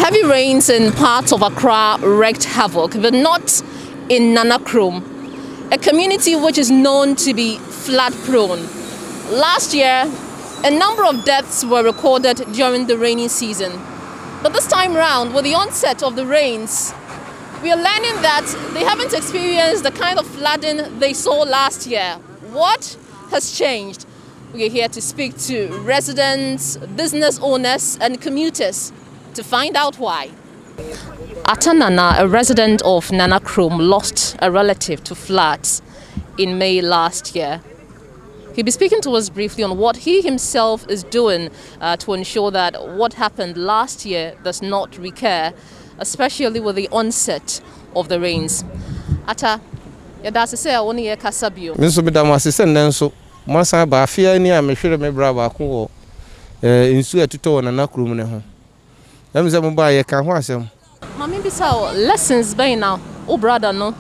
Heavy rains in parts of Accra wreaked havoc, but not in Nanakrom, a community which is known to be flood-prone. Last year, a number of deaths were recorded during the rainy season. But this time round, with the onset of the rains, we are learning that they haven't experienced the kind of flooding they saw last year. What has changed? We are here to speak to residents, business owners and commuters to find out why. Atanana, a resident of Nanakrom, lost a relative to floods in May last year. He'll be speaking to us briefly on what he himself is doing to ensure that what happened last year does not recur, especially with the onset of the rains. Ata, yadase se awoni ye kasabio. Minso bidamase se nenso masa ba afia ni a mehwere me bra ba ko wo insu atuto na Nanakrom ne ho. Dem se mo ba ye kan ho asem. Mami bisa lessons by now. O brother no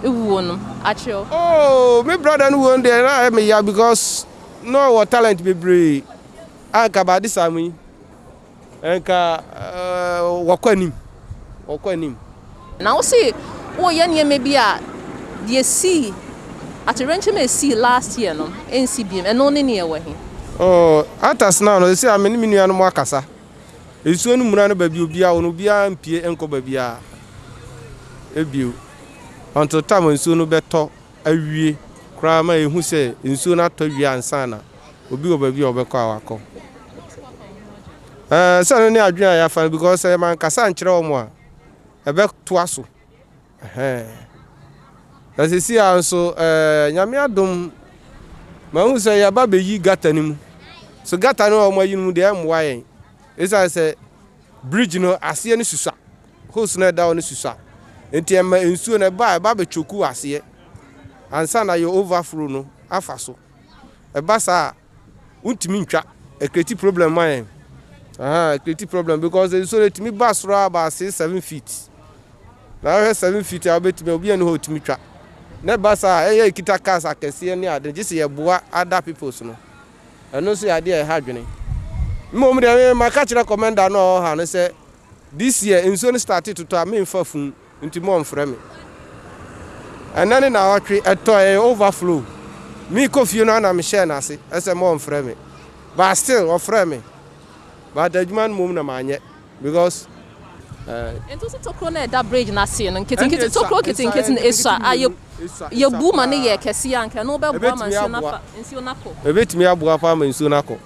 ewu no acho. Oh, me brother no won there na me ya because no what talent be brave. Anka ba this amu. Enka wakwanim. Now see, oh yeah, maybe the sea at a ranch may see last year no NCBM and only near where he. Oh, at us now, they say I'm many no makasa. It's soon Murano baby bia no bia mpie enko babia. Ebiu. Until time when soon beto awie kra ma ehu se nsuo na to wi ansa na obi obabi obekọ awakọ. So no adwena ya fan because man kasa nkyere omo a ebe to aso. As you see also nyame adom ma hu se ya ba beyi gata nimu. So gata no omo yi nimu de am wayen. Esa say bridge no ase ne susa. Hose na da no susa. Enti em nsuo na ba be choku ase. Ansa na your overflow no afa so. Eba sa untimi ntwa a creative problem man. Creative problem because the nsuo letimi bass ra about 7 feet. Now 7 feet I bet me obi an ho timi twa. Na basa e kita cars akese ne ade gise ye boa other people so no. Eno so ade e ha dwene. Mom de my catch recommender no ha no say this year nsuo started to me fa fun nti mo mfra me. Anani na watwe eto overflow. Me coffee no na me share na se ese mo mfra me. But still ofra me. But the man mum na manye because ento se tokro na that bridge na see no kitten tokro kitten esa ayo ye bu ma ne ye kese anka no be bu ma nsi na ko ebetimi abuwa fa ma nsi na ko.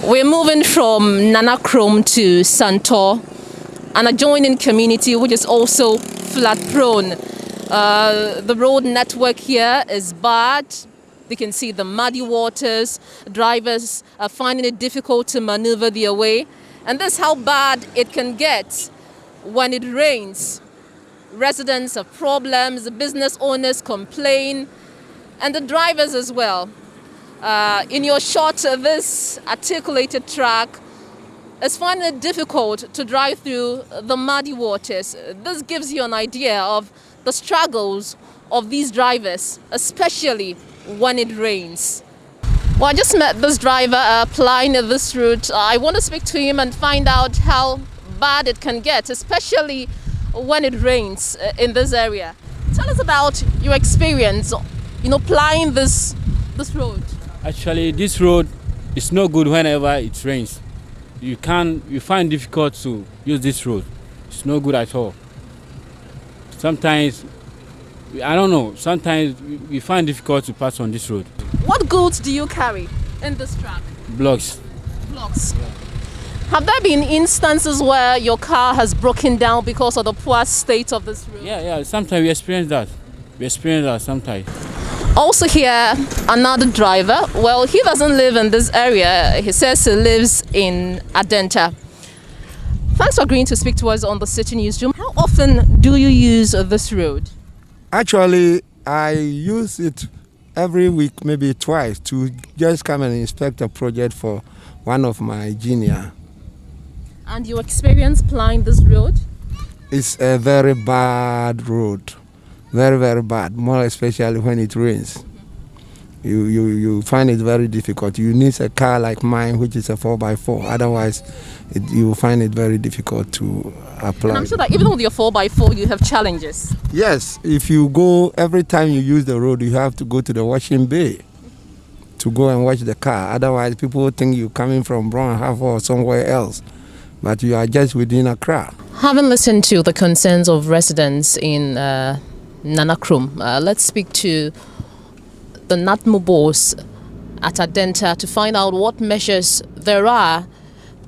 We're moving from Nanakrom to Santor, an adjoining community which is also flood prone. The road network here is bad. You can see the muddy waters. Drivers are finding it difficult to maneuver their way. And this is how bad it can get when it rains. Residents have problems, business owners complain, and the drivers as well. In your shot, this articulated truck is finding it difficult to drive through the muddy waters. This gives you an idea of the struggles of these drivers, especially when it rains. Well, I just met this driver applying this route. I want to speak to him and find out how bad it can get, especially when it rains in this area. Tell us about your experience, plying this road. Actually, this road is no good whenever it rains. You find it difficult to use this road. It's no good at all. Sometimes, I don't know, sometimes we find it difficult to pass on this road. What goods do you carry in this truck? Blocks. Blocks. Have there been instances where your car has broken down because of the poor state of this road? Yeah, sometimes we experience that. Sometimes. Also here, another driver. Well, he doesn't live in this area. He says he lives in Adenta. Thanks for agreeing to speak to us on the Citi Newsroom. How often do you use this road? Actually, I use it every week, maybe twice, to just come and inspect a project for one of my junior. And your experience plying this road? It's a very bad road. Very, very bad, more especially when it rains. you find it very difficult. You need a car like mine, which is a 4x4. Otherwise, you will find it very difficult to apply. And I'm sure that even with your 4x4, you have challenges. Yes, if you go, every time you use the road, you have to go to the washing bay to go and wash the car. Otherwise, people think you're coming from Brown or somewhere else, but you are just within Accra. Having listened to the concerns of residents in Nanakrom, let's speak to the NATMO boss at Adenta to find out what measures there are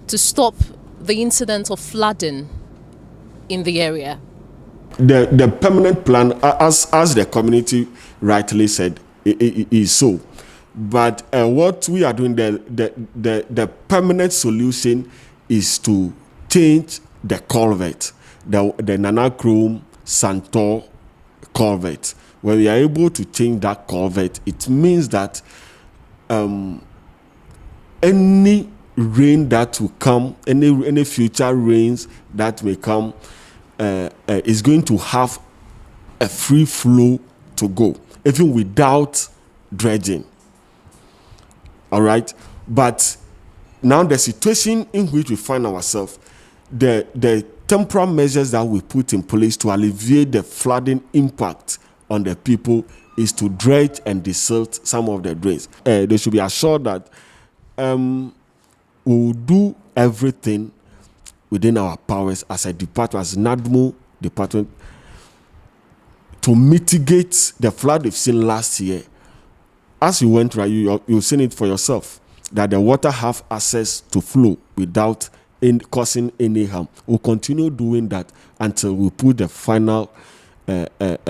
to stop the incident of flooding in the area. The permanent plan, as the community rightly said, is so. But what we are doing, the permanent solution is to change the culvert, the Nanakrom Santor culvert. When we are able to change that culvert, it means that any rain that will come, any future rains that may come, is going to have a free flow to go, even without dredging. All right, but now the situation in which we find ourselves, the temporary measures that we put in place to alleviate the flooding impact on the people is to dredge and desilt some of the drains. They should be assured that we will do everything within our powers as a department, as NADMO department, to mitigate the flood we've seen last year. As you went right, you've seen it for yourself, that the water have access to flow without causing any harm. We'll continue doing that until we put the final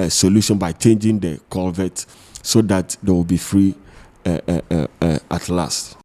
solution by changing the culvert so that they will be free at last.